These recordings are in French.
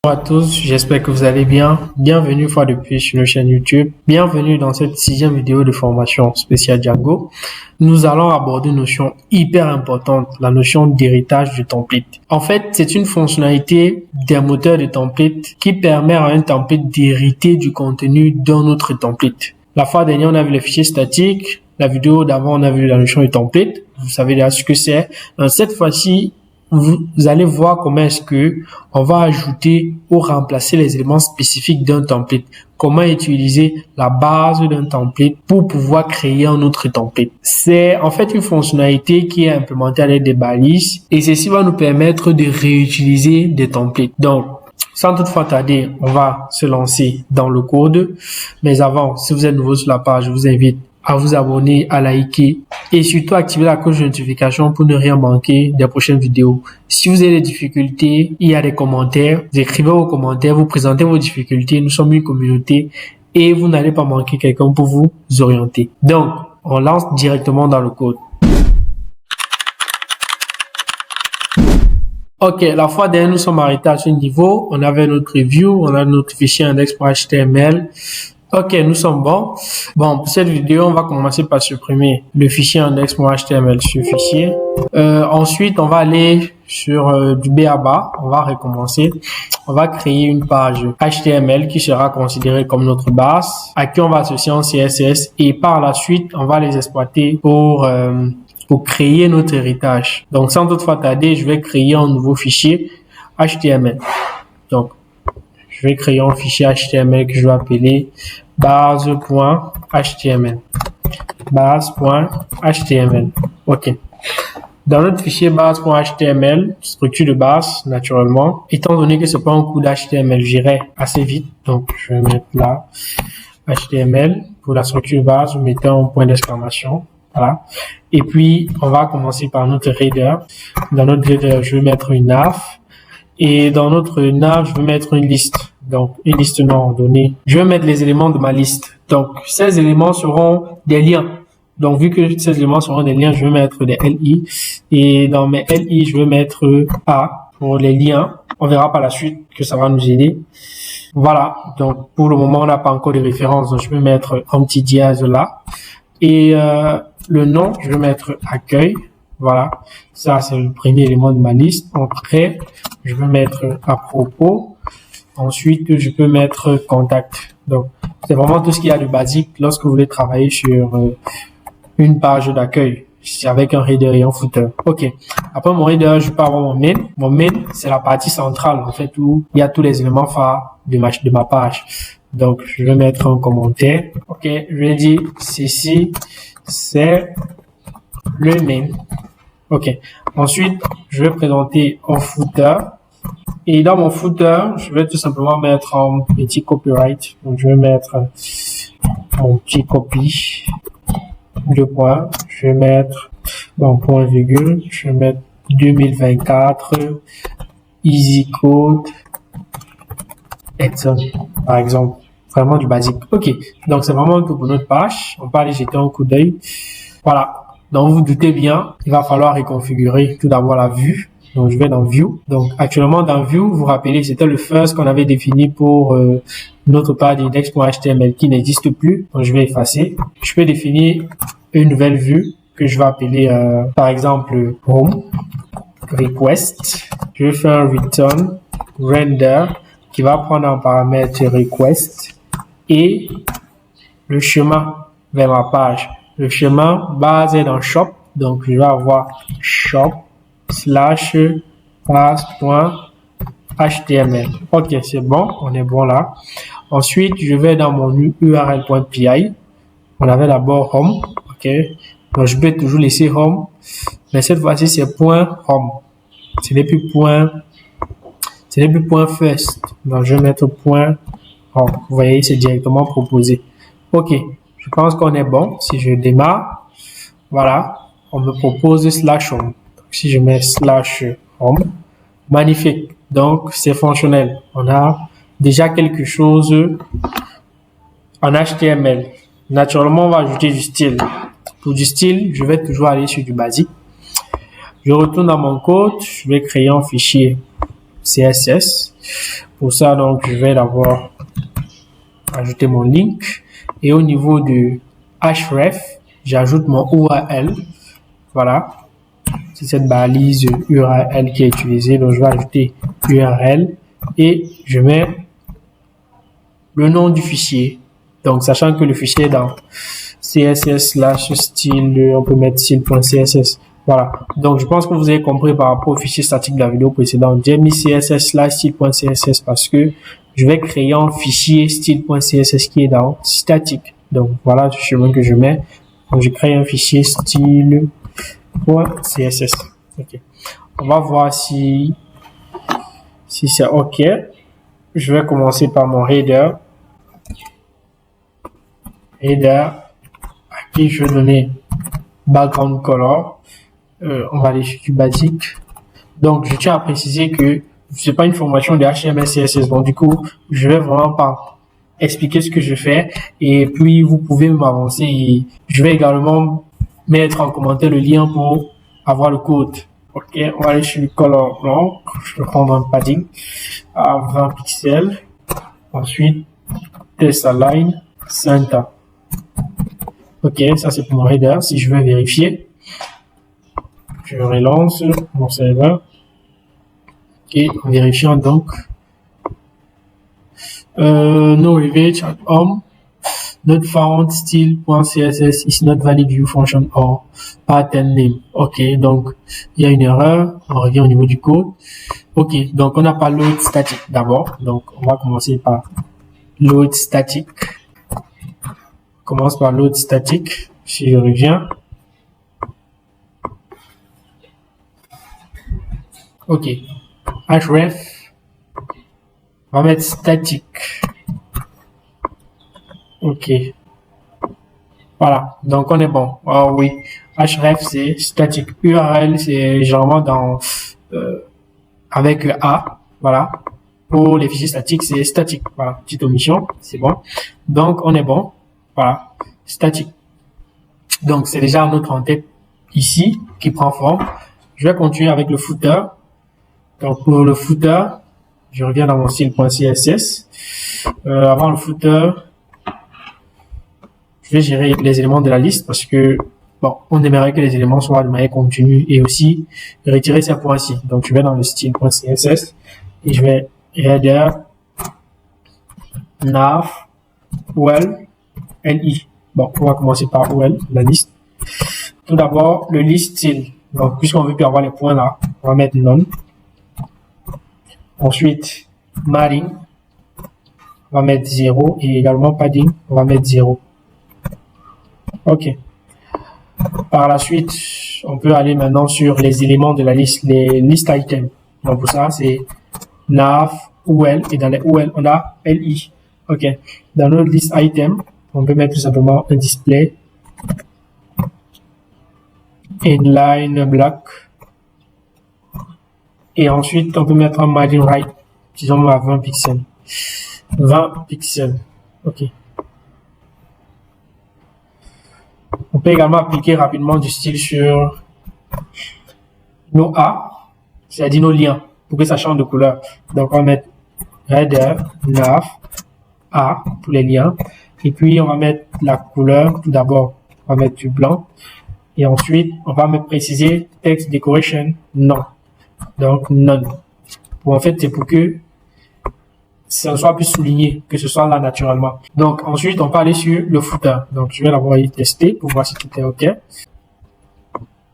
Bonjour à tous, j'espère que vous allez bien. Bienvenue une fois de plus sur notre chaîne YouTube. Bienvenue dans cette 6e vidéo de formation spéciale Django. Nous allons aborder une notion hyper importante, la notion d'héritage de template. En fait, c'est une fonctionnalité des moteurs de template qui permet à un template d'hériter du contenu d'un autre template. La fois dernière, on a vu les fichiers statiques. La vidéo d'avant, on a vu la notion de template. Vous savez déjà ce que c'est. Donc, cette fois-ci, vous allez voir comment est-ce que on va ajouter ou remplacer les éléments spécifiques d'un template. Comment utiliser la base d'un template pour pouvoir créer un autre template. C'est en fait une fonctionnalité qui est implémentée avec des balises et ceci va nous permettre de réutiliser des templates. Donc, sans toutefois tarder, on va se lancer dans le code. Mais avant, si vous êtes nouveau sur la page, je vous invite à vous abonner, à liker et surtout activer la cloche de notification pour ne rien manquer des prochaines vidéos. Si vous avez des difficultés, il y a des commentaires, vous écrivez vos commentaires, vous présentez vos difficultés, nous sommes une communauté et vous n'allez pas manquer quelqu'un pour vous orienter. Donc, on lance directement dans le code. Ok, la fois dernière, nous sommes arrêtés à ce niveau. On avait notre view, on a notre fichier index.html. Ok, nous sommes bons. Bon, pour cette vidéo, on va commencer par supprimer le fichier index.html sur fichier. Ensuite, on va aller sur du B à bas. On va recommencer. On va créer une page HTML qui sera considérée comme notre base, à qui on va associer un CSS et par la suite, on va les exploiter pour créer notre héritage. Donc, sans toutefois tarder, je vais créer un nouveau fichier HTML. Donc, je vais créer un fichier HTML que je vais appeler base.html. Base.html. OK. Dans notre fichier base.html, structure de base, naturellement, étant donné que c'est pas un coup d'HTML, j'irai assez vite. Donc, je vais mettre là HTML. Pour la structure de base, vous mettez un point d'exclamation. Voilà. Et puis, on va commencer par notre header. Dans notre header, je vais mettre une nav. Et dans notre nav, je vais mettre une liste. Donc, une liste non ordonnée. Je vais mettre les éléments de ma liste. Donc, ces éléments seront des liens. Donc, vu que ces éléments seront des liens, je vais mettre des LI. Et dans mes LI, je vais mettre A pour les liens. On verra par la suite que ça va nous aider. Voilà. Donc, pour le moment, on n'a pas encore de référence. Donc, je vais mettre un petit dièse là. Et le nom, je vais mettre accueil. Voilà, ça c'est le premier élément de ma liste. Après, je vais mettre à propos. Ensuite, je peux mettre contact. Donc, c'est vraiment tout ce qu'il y a de basique lorsque vous voulez travailler sur une page d'accueil. C'est avec un header et un footer. OK. Après mon header, je peux avoir mon main. Mon main, c'est la partie centrale, en fait, où il y a tous les éléments phares de ma page. Donc, je vais mettre un commentaire. OK. Je vais dire, ceci, c'est le main. OK. Ensuite, je vais présenter un footer. Et dans mon footer, je vais tout simplement mettre un petit copyright. Donc, je vais mettre mon petit copy. Deux points. Je vais mettre, bon, point virgule. Je vais mettre 2024, easy code, etc. Par exemple. Vraiment du basique. OK. Donc, c'est vraiment tout pour notre page. On peut aller jeter un coup d'œil. Voilà. Donc, vous vous doutez bien, il va falloir reconfigurer tout d'abord la vue. Donc, je vais dans View. Donc, actuellement, dans View, vous vous rappelez, c'était le first qu'on avait défini pour notre page index.html qui n'existe plus. Donc, je vais effacer. Je peux définir une nouvelle vue que je vais appeler, par exemple, Home Request. Je vais faire un return render qui va prendre en paramètre request et le chemin vers ma page. Le chemin basé dans shop. Donc, je vais avoir shop/base.html. OK, c'est bon. On est bon là. Ensuite, je vais dans mon url.py. On avait d'abord home. OK. Donc, je peux toujours laisser home. Mais cette fois-ci, c'est point home. Ce n'est plus point first. Donc, je vais mettre point home. Vous voyez, c'est directement proposé. OK. Je pense qu'on est bon. Si je démarre, voilà, on me propose /home. Donc, si je mets /home, magnifique. Donc, c'est fonctionnel. On a déjà quelque chose en HTML. Naturellement, on va ajouter du style. Pour du style, je vais toujours aller sur du basique. Je retourne dans mon code. Je vais créer un fichier CSS. Pour ça, donc, je vais d'abord ajouter mon link. Et au niveau du href, j'ajoute mon URL. Voilà. C'est cette balise URL qui est utilisée. Donc, je vais ajouter URL et je mets le nom du fichier. Donc, sachant que le fichier est dans css/style, on peut mettre style.css. Voilà. Donc, je pense que vous avez compris par rapport au fichier statique de la vidéo précédente. J'ai mis css/style.css parce que je vais créer un fichier style.css qui est dans statique. Donc, voilà le chemin que je mets. Donc, je crée un fichier style.css. Ok. On va voir si c'est OK. Je vais commencer par mon header. À qui je vais donner background color. On va aller sur du basique. Donc, je tiens à préciser que c'est pas une formation de HTML, CSS. Donc, du coup, je vais vraiment pas expliquer ce que je fais. Et puis, vous pouvez m'avancer. Et je vais également mettre en commentaire le lien pour avoir le code. OK, on va aller sur le color blanc. Je vais prendre un padding à 20 pixels. Ensuite, test align, center. OK, ça c'est pour mon header. Si je veux vérifier, je relance mon serveur. OK, en vérifiant donc. No image at home. Not found style.css is not valid view function or pattern name. OK, donc il y a une erreur. On revient au niveau du code. OK, donc on n'a pas load statique d'abord. Donc on va commencer par load statique. Commence par load statique. Si je reviens. OK. Href. On va mettre statique. OK. Voilà. Donc, on est bon. Oh oui. Href, c'est statique. URL, c'est généralement dans, avec A. Voilà. Pour les fichiers statiques, c'est statique. Voilà. Petite omission. C'est bon. Donc, on est bon. Voilà. Statique. Donc, c'est déjà notre en-tête ici qui prend forme. Je vais continuer avec le footer. Donc, pour le footer, je reviens dans mon style.css. Avant le footer, je vais gérer les éléments de la liste parce que, bon, on aimerait que les éléments soient de manière continue et aussi retirer ces points-ci. Donc, je vais dans le style.css et je vais header, nav, ul, li. Bon, on va commencer par ul, la liste. Tout d'abord, le list style. Donc, puisqu'on veut plus avoir les points là, on va mettre none. Ensuite, mapping, on va mettre 0 et également padding, on va mettre 0. OK. Par la suite, on peut aller maintenant sur les éléments de la liste, les list items. Donc pour ça, c'est nav, ul et dans les ul, on a li. OK. Dans notre list item, on peut mettre tout simplement un display inline black. Et ensuite, on peut mettre un margin right, disons à 20 pixels. 20 pixels. OK. On peut également appliquer rapidement du style sur nos A, c'est-à-dire nos liens, pour que ça change de couleur. Donc, on va mettre header, nav, A pour les liens. Et puis, on va mettre la couleur. Tout d'abord, on va mettre du blanc. Et ensuite, on va me préciser text decoration, non. Donc, none. En fait, c'est pour que ça soit plus souligné, que ce soit là naturellement. Donc, ensuite, on peut aller sur le footer. Donc, je vais l'envoyer tester pour voir si tout est OK.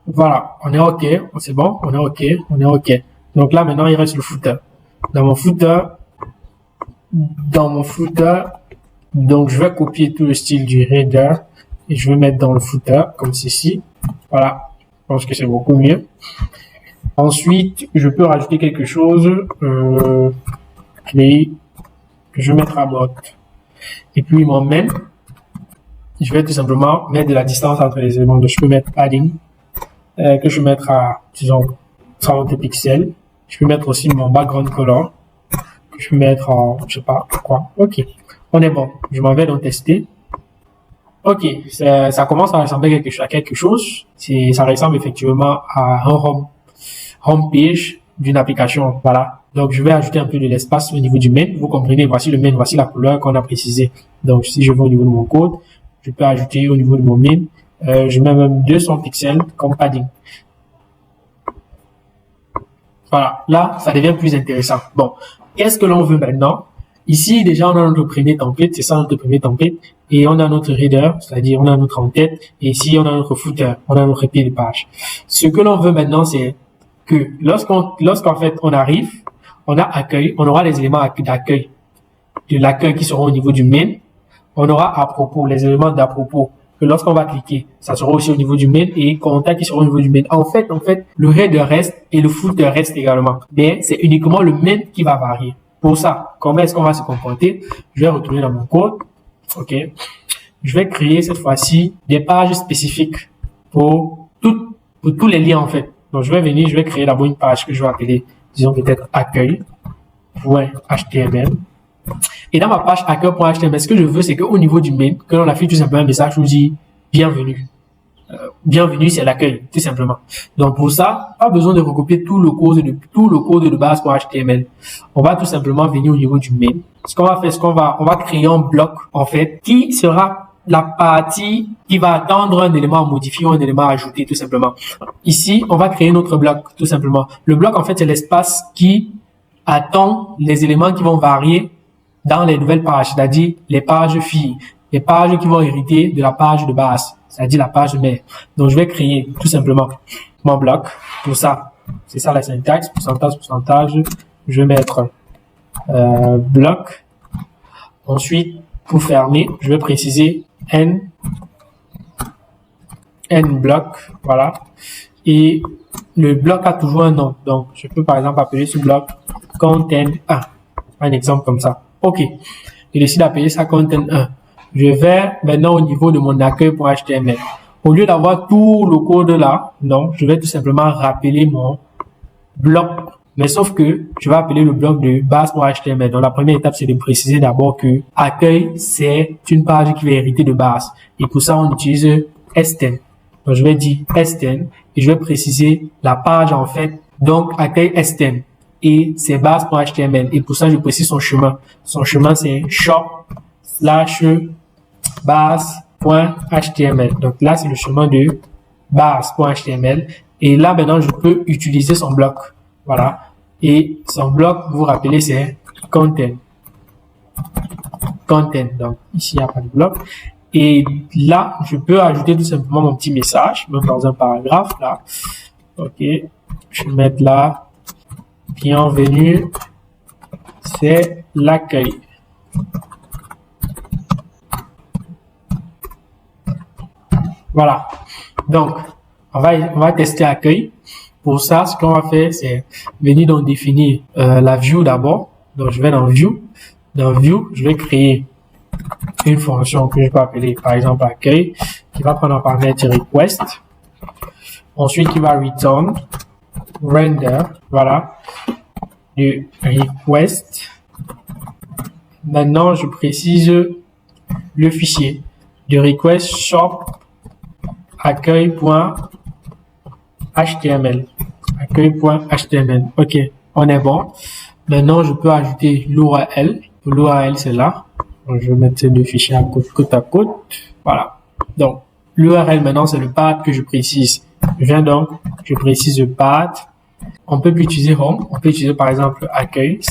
Voilà, on est OK, c'est bon, on est OK, on est OK. Donc là, maintenant, il reste le footer. Dans mon footer, donc je vais copier tout le style du header et je vais mettre dans le footer, comme ceci. Voilà, je pense que c'est beaucoup mieux. Ensuite, je peux rajouter quelque chose, clé, que je vais mettre à mode. Et puis, mon main, je vais tout simplement mettre de la distance entre les éléments. Donc, je peux mettre padding, que je vais mettre à, disons, 30 pixels. Je peux mettre aussi mon background color, que je peux mettre en, je sais pas quoi. OK. On est bon. Je m'en vais donc tester. OK. Ça commence à ressembler à quelque chose. Ça ressemble effectivement à un home page. d'une application. Voilà. Donc, je vais ajouter un peu de l'espace au niveau du main. Vous comprenez, voici le main, voici la couleur qu'on a précisée. Donc, si je vais au niveau de mon code, je peux ajouter au niveau de mon main, je mets même 200 pixels comme padding. Voilà. Là, ça devient plus intéressant. Bon. Qu'est-ce que l'on veut maintenant? Ici, déjà, on a notre premier template. C'est ça notre premier template. Et on a notre header, c'est-à-dire on a notre en-tête. Et ici, on a notre footer. On a notre pied de page. Ce que l'on veut maintenant, c'est que lorsqu'en fait, on arrive, on a accueil, on aura les éléments d'accueil, de l'accueil qui seront au niveau du main. On aura à propos, les éléments d'à propos, que lorsqu'on va cliquer, ça sera aussi au niveau du main et contact qui sera au niveau du main. En fait, le header reste et le footer reste également. Mais c'est uniquement le main qui va varier. Pour ça, comment est-ce qu'on va se comporter? Je vais retourner dans mon code. OK. Je vais créer cette fois-ci des pages spécifiques pour tous les liens, en fait. Donc, je vais venir, je vais créer d'abord une page que je vais appeler, disons peut-être accueil.html. Et dans ma page accueil.html, ce que je veux, c'est qu'au niveau du main, que l'on affiche tout simplement un message, je vous dis bienvenue. Bienvenue, c'est l'accueil, tout simplement. Donc, pour ça, pas besoin de recopier tout le code de base pour HTML. On va tout simplement venir au niveau du main. Ce qu'on va faire, on va créer un bloc, en fait, qui sera la partie qui va attendre un élément à modifier ou un élément à ajouter, tout simplement. Ici, on va créer notre bloc, tout simplement. Le bloc, en fait, c'est l'espace qui attend les éléments qui vont varier dans les nouvelles pages, c'est-à-dire les pages filles, les pages qui vont hériter de la page de base, c'est-à-dire la page mère. Donc, je vais créer, tout simplement, mon bloc. Pour ça, c'est ça la syntaxe, pourcentage. Je vais mettre bloc. Ensuite, pour fermer, je vais préciser n bloc, voilà. Et le bloc a toujours un nom. Donc, je peux par exemple appeler ce bloc content 1. Un exemple comme ça. OK. Je décide d'appeler ça content 1. Je vais maintenant au niveau de mon accueil.html. Au lieu d'avoir tout le code là, non, je vais tout simplement rappeler mon bloc. Mais sauf que je vais appeler le bloc de base.html. Donc, la première étape, c'est de préciser d'abord que accueil, c'est une page qui va hériter de base. Et pour ça, on utilise S10. Donc, je vais dire S10 et je vais préciser la page, en fait. Donc, accueil S10 et c'est base.html. Et pour ça, je précise son chemin. Son chemin, c'est shop/base.html. Donc, là, c'est le chemin de base.html. Et là, maintenant, je peux utiliser son bloc. Voilà. Et son bloc, vous vous rappelez, c'est content. Content. Donc, ici, il n'y a pas de bloc. Et là, je peux ajouter tout simplement mon petit message, même dans un paragraphe, là. OK. Je vais mettre là, bienvenue, c'est l'accueil. Voilà. Donc, on va tester accueil. Pour ça, ce qu'on va faire, c'est venir donc définir la view d'abord. Donc, je vais dans view. Dans view, je vais créer une fonction que je peux appeler, par exemple, accueil, qui va prendre en paramètre request. Ensuite, qui va return render, voilà, du request. Maintenant, je précise le fichier de request shop accueil.html. Accueil.html. OK, on est bon. Maintenant, je peux ajouter l'URL. L'URL, c'est là. Donc, je vais mettre ces deux fichiers côte à côte. Voilà. Donc, l'URL, maintenant, c'est le path que je précise. Je précise le path. On peut utiliser home. On peut utiliser, par exemple, accueil, /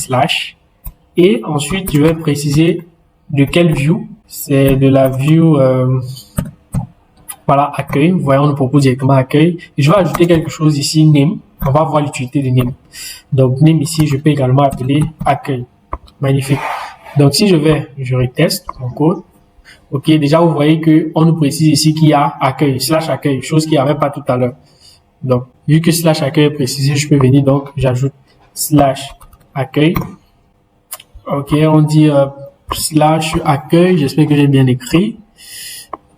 et ensuite, je vais préciser de quelle view. C'est de la view, voilà, accueil. Vous voyez, on nous propose directement accueil. Et je vais ajouter quelque chose ici, name. On va voir l'utilité de name. Donc, name ici, je peux également appeler accueil. Magnifique. Donc, si je reteste mon code. OK, déjà, vous voyez que on nous précise ici qu'il y a accueil, /accueil, chose qu'il n'y avait pas tout à l'heure. Donc, vu que /accueil est précisé, je peux venir, donc, j'ajoute /accueil. OK, on dit /accueil, j'espère que j'ai bien écrit.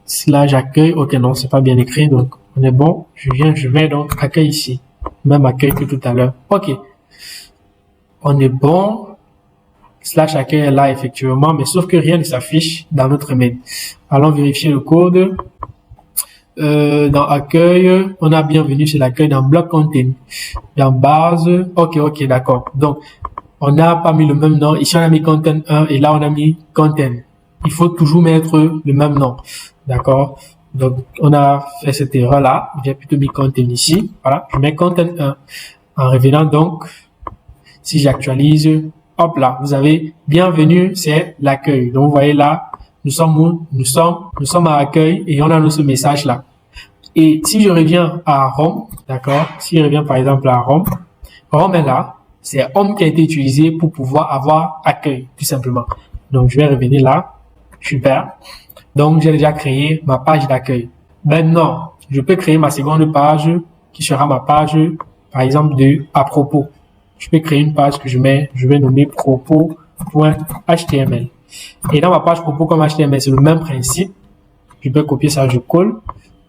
/accueil, OK, non, c'est pas bien écrit, donc, on est bon. Je mets donc accueil ici. Même accueil que tout à l'heure. OK. On est bon. /accueil est là, effectivement, mais sauf que rien ne s'affiche dans notre mail. Allons vérifier le code. Dans accueil, on a bienvenue sur l'accueil dans bloc content. Dans base, ok, d'accord. Donc, on n'a pas mis le même nom. Ici, on a mis content 1 et là, on a mis content. Il faut toujours mettre le même nom. D'accord? Donc, on a fait cette erreur-là. J'ai plutôt mis content ici. Voilà. Je mets content 1. En revenant donc, si j'actualise, hop là, vous avez bienvenue, c'est l'accueil. Donc, vous voyez là, nous sommes où? Nous sommes à accueil et on a ce message là. Et si je reviens à Home, d'accord? Si je reviens par exemple à Home est là. C'est Home qui a été utilisé pour pouvoir avoir accueil, tout simplement. Donc, je vais revenir là. Super. Donc, j'ai déjà créé ma page d'accueil. Maintenant, je peux créer ma seconde page qui sera ma page, par exemple, de à propos. Je peux créer une page que je vais nommer propos.html. Et dans ma page propos comme HTML, c'est le même principe. Je peux copier ça, je colle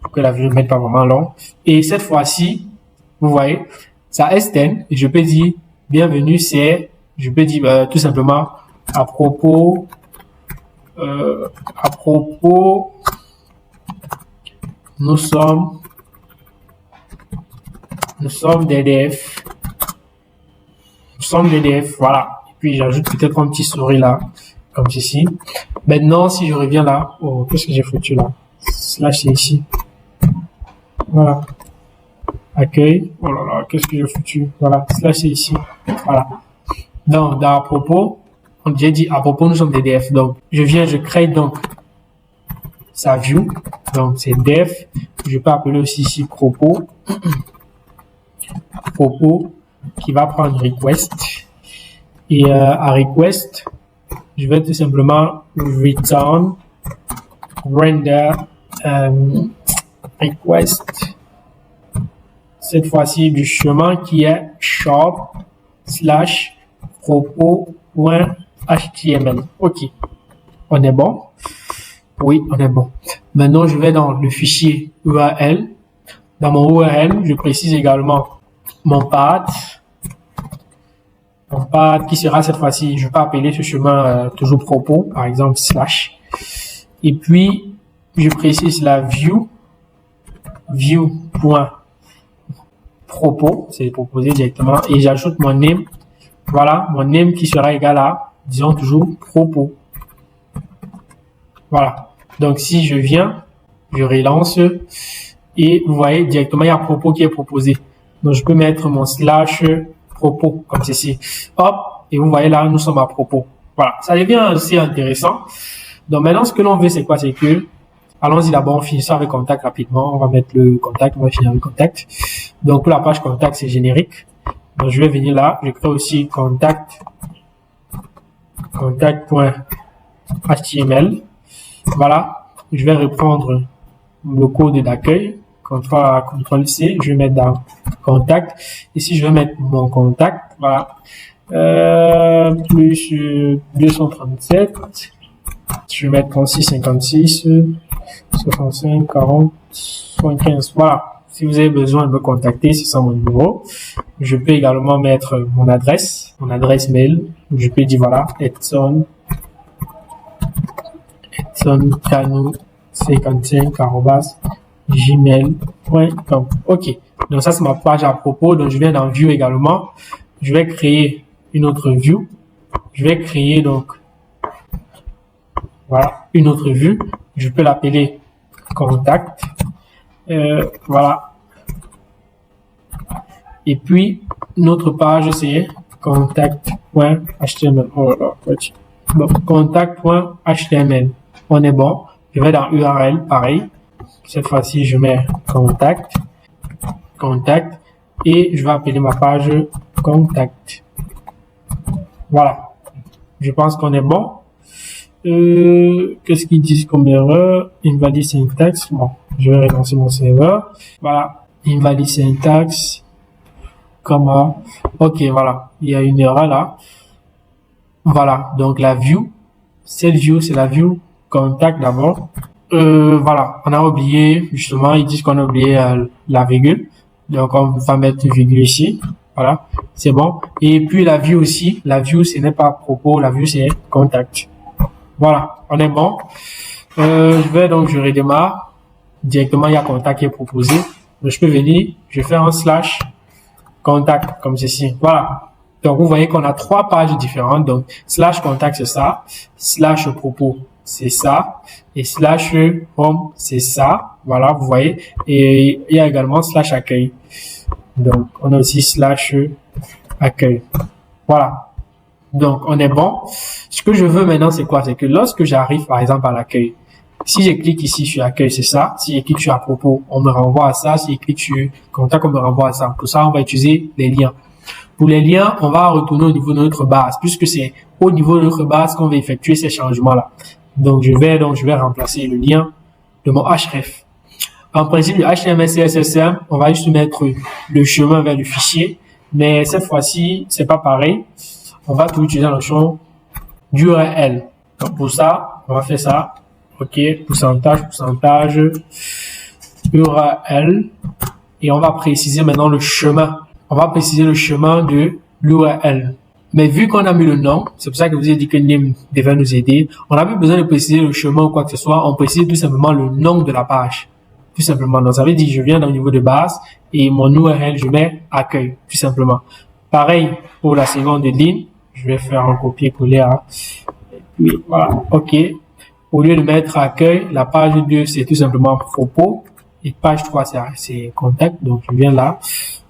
pour que la vue ne mette pas vraiment long. Et cette fois-ci, vous voyez, ça extend et je peux dire bienvenue, je peux dire tout simplement à propos, nous sommes DDF. Nous sommes DDF, voilà. Et puis j'ajoute peut-être un petit souris là, comme ceci. Maintenant, si je reviens là, oh, qu'est-ce que j'ai foutu là? Slash c'est ici. Voilà. Accueil. Oh là là, qu'est-ce que j'ai foutu? Voilà. Slash c'est ici. Voilà. Donc, dans à propos, j'ai dit à propos, nous sommes DDF. Donc, je crée donc sa view. Donc, c'est def. Je peux appeler aussi ici propos. Propos qui va prendre request. Et à request, je vais tout simplement return render request. Cette fois-ci du chemin qui est shop/propos.html. Ok. On est bon? Oui, on est bon. Maintenant, je vais dans le fichier URL. Dans mon URL, je précise également mon path qui sera cette fois-ci, je peux appeler ce chemin toujours propos, par exemple slash. Et puis, je précise la view.propos, c'est proposé directement, et j'ajoute mon name. Voilà, mon name qui sera égal à, disons toujours, propos. Voilà. Donc, si je viens, je relance, et vous voyez, directement, il y a propos qui est proposé. Donc, je peux mettre mon slash propos, comme ceci. Hop, et vous voyez là, nous sommes à propos. Voilà, ça devient assez intéressant. Donc, maintenant, ce que l'on veut, c'est quoi? C'est que, allons-y d'abord, on finit ça avec contact rapidement. On va mettre le contact, on va finir avec contact. Donc, pour la page contact, c'est générique. Donc, je vais venir là, je crée aussi contact.html. Voilà, je vais reprendre le code d'accueil. CTRL C, je vais mettre dans contact. Ici, je vais mettre mon contact. Voilà. Plus 237. Je vais mettre 36, 56, 65, 40, 75. Voilà. Si vous avez besoin de me contacter, c'est ça mon numéro. Je peux également mettre mon adresse mail. Je peux dire voilà, Edson Kano 55@gmail.com. Ok. Donc ça, c'est ma page à propos. Donc je viens dans view également. Je vais créer une autre view. Je vais créer donc, voilà, une autre view. Je peux l'appeler contact. Voilà. Et puis, notre page, c'est contact.html. Oh là là, bon, contact.html. On est bon. Je vais dans URL, pareil. Cette fois-ci, je mets contact, et je vais appeler ma page contact. Voilà. Je pense qu'on est bon. Qu'est-ce qu'ils disent comme erreur? Invalid syntax. Bon, je vais relancer mon serveur. Voilà. Invalid syntax. Comment? Ok, voilà. Il y a une erreur là. Voilà. Donc, la view. Cette view, c'est la view contact d'abord. Voilà. On a oublié, justement, ils disent qu'on a oublié la virgule. Donc, on va mettre une virgule ici. Voilà. C'est bon. Et puis, la view aussi. La view, ce n'est pas propos. La view, c'est contact. Voilà. On est bon. Je redémarre. directement, il y a contact qui est proposé. Donc, je peux venir, je fais un slash contact comme ceci. Voilà. Donc, vous voyez qu'on a 3 pages différentes. Donc, slash contact, c'est ça. Slash propos, c'est ça. Et slash home, c'est ça. Voilà, vous voyez. Et il y a également slash accueil. Donc, on a aussi slash accueil. Voilà. Donc, on est bon. Ce que je veux maintenant, c'est quoi? C'est que lorsque j'arrive, par exemple, à l'accueil, si je clique ici sur accueil, c'est ça. Si je clique sur à propos, on me renvoie à ça. Si je clique sur contact, on me renvoie à ça. Pour ça, on va utiliser les liens. Pour les liens, on va retourner au niveau de notre base, puisque c'est au niveau de notre base qu'on va effectuer ces changements-là. Donc, je vais remplacer le lien de mon href. En principe, le HTML, CSS, on va juste mettre le chemin vers le fichier. Mais cette fois-ci, c'est pas pareil. On va tout utiliser la notion d'URL. Donc, pour ça, on va faire ça. OK, pourcentage, URL. Et on va préciser maintenant le chemin. On va préciser le chemin de l'URL. Mais vu qu'on a mis le nom, c'est pour ça que vous avez dit que name devait nous aider. On n'a plus besoin de préciser le chemin ou quoi que ce soit. On précise tout simplement le nom de la page. Tout simplement. Donc, ça veut dire, je viens dans le niveau de base et mon URL, je mets accueil. Tout simplement. Pareil pour la seconde ligne. Je vais faire un copier-coller. Et puis, voilà. OK. Au lieu de mettre accueil, la page 2, c'est tout simplement propos. Et page 3, c'est contact. Donc, je viens là.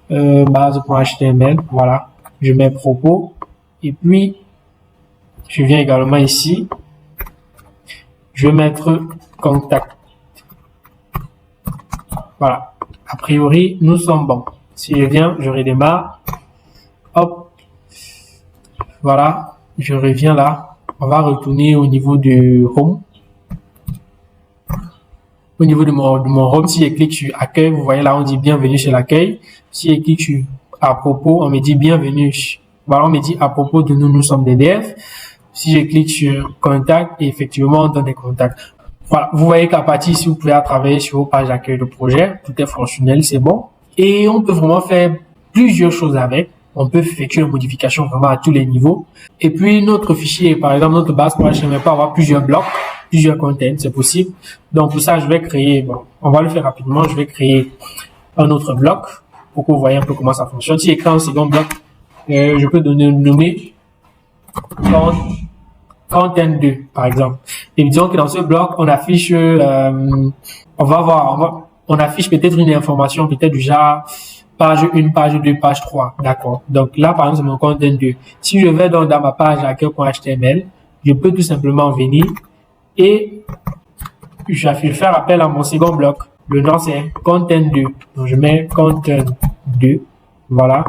Base.html. Voilà. Je mets propos. Et puis, je viens également ici. Je vais mettre contact. Voilà. A priori, nous sommes bons. Si je viens, je redémarre. Hop. Voilà. Je reviens là. On va retourner au niveau du home. Au niveau de mon home, si je clique sur accueil, vous voyez là, on dit bienvenue chez l'accueil. Si je clique sur à propos, on me dit bienvenue. Voilà, on me dit à propos de nous, nous sommes des devs. Si je clique sur contact, effectivement, on donne des contacts. Voilà, vous voyez qu'à partir ici, vous pouvez travailler sur vos pages d'accueil de projet. Tout est fonctionnel, c'est bon. Et on peut vraiment faire plusieurs choses avec. On peut effectuer une modification vraiment à tous les niveaux. Et puis, notre fichier, par exemple, notre base.html peut avoir plusieurs blocs, plusieurs contents, c'est possible. Donc, pour ça, je vais créer, bon, on va le faire rapidement. Je vais créer un autre bloc pour que vous voyez un peu comment ça fonctionne. Si j'écris un second bloc, je peux nommer content 2, par exemple. Et disons que dans ce bloc, on affiche, on affiche peut-être une information, peut-être du genre page 1, page 2, page 3. D'accord. Donc là, par exemple, c'est mon content 2. Si je vais dans ma page accueil.html, je peux tout simplement venir et je vais faire appel à mon second bloc. Le nom, c'est content 2. Donc, je mets content 2. Voilà.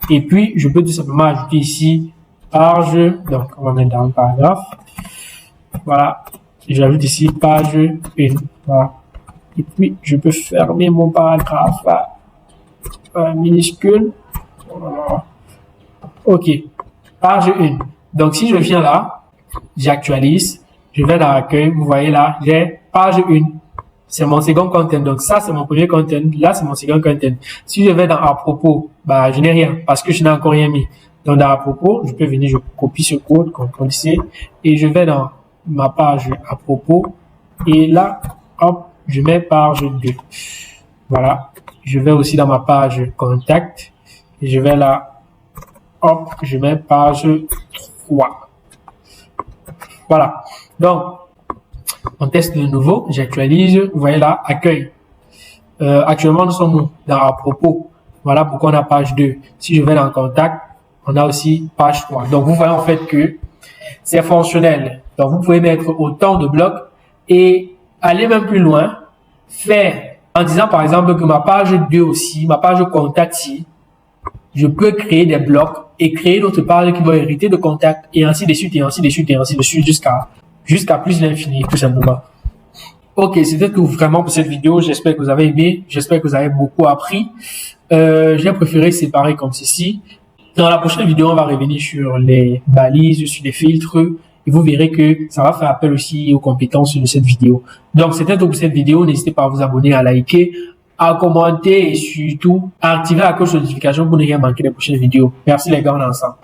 Et puis, je peux tout simplement ajouter ici page. Donc, on va mettre dans le paragraphe. Voilà. J'ajoute ici page 1. Voilà. Et puis, je peux fermer mon paragraphe minuscule. Voilà. OK. Page 1. Donc, si je viens là, j'actualise. Je vais dans l'accueil. Vous voyez là, j'ai page 1. C'est mon second content. Donc, ça, c'est mon premier content. Là, c'est mon second content. Si je vais dans à propos, bah, je n'ai rien parce que je n'ai encore rien mis. Donc, dans à propos, je peux venir, je copie ce code, CTRL-C, et je vais dans ma page à propos. Et là, hop, je mets page 2. Voilà. Je vais aussi dans ma page contact. Et je vais là, hop, je mets page 3. Voilà. Donc, on teste de nouveau, j'actualise, vous voyez là, accueil. Actuellement, nous sommes dans à propos. Voilà pourquoi on a page 2. Si je vais dans contact, on a aussi page 3. Donc, vous voyez en fait que c'est fonctionnel. Donc, vous pouvez mettre autant de blocs et aller même plus loin, faire en disant par exemple que ma page 2 aussi, ma page contact ici, je peux créer des blocs et créer d'autres pages qui vont hériter de contact et ainsi de suite et ainsi de suite et ainsi de suite jusqu'à plus l'infini, tout simplement. Ok, c'était tout vraiment pour cette vidéo. J'espère que vous avez aimé. J'espère que vous avez beaucoup appris. J'ai préféré séparer comme ceci. Dans la prochaine vidéo, on va revenir sur les balises, sur les filtres. Et vous verrez que ça va faire appel aussi aux compétences de cette vidéo. Donc, c'était tout pour cette vidéo. N'hésitez pas à vous abonner, à liker, à commenter et surtout à activer la cloche de notification pour ne rien manquer des prochaines vidéos. Merci les gars, on est ensemble.